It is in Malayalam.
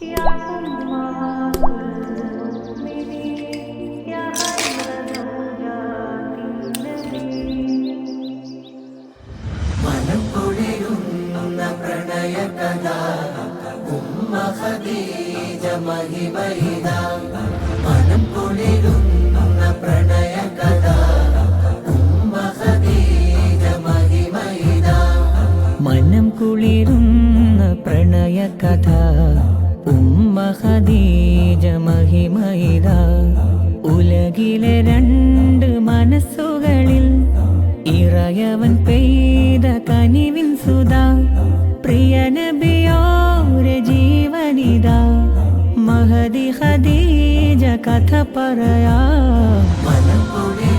മനം പൊഴിയുന്ന പ്രണയകഥ ഉമ്മ ഖദീജ മഹിമയിത. മനം പൊഴിയുന്ന പ്രണയകഥ ഉമ്മ ഖദീജ മഹിമയിത. മനം കുളിരുന്ന പ്രണയകഥ ഉമ്മ ഖദീജ മഹിമയിത. ഉലകിലെ രണ്ട് മനസ്സുകളിൽ ഇറയവൻ പെയ്ത കനിവിൻ സുധാ. പ്രിയ നബിയോരെ ജീവനിതാ, മഹദി ഖദീജ കഥ പറയാ. മനം പൊഴിയുന്ന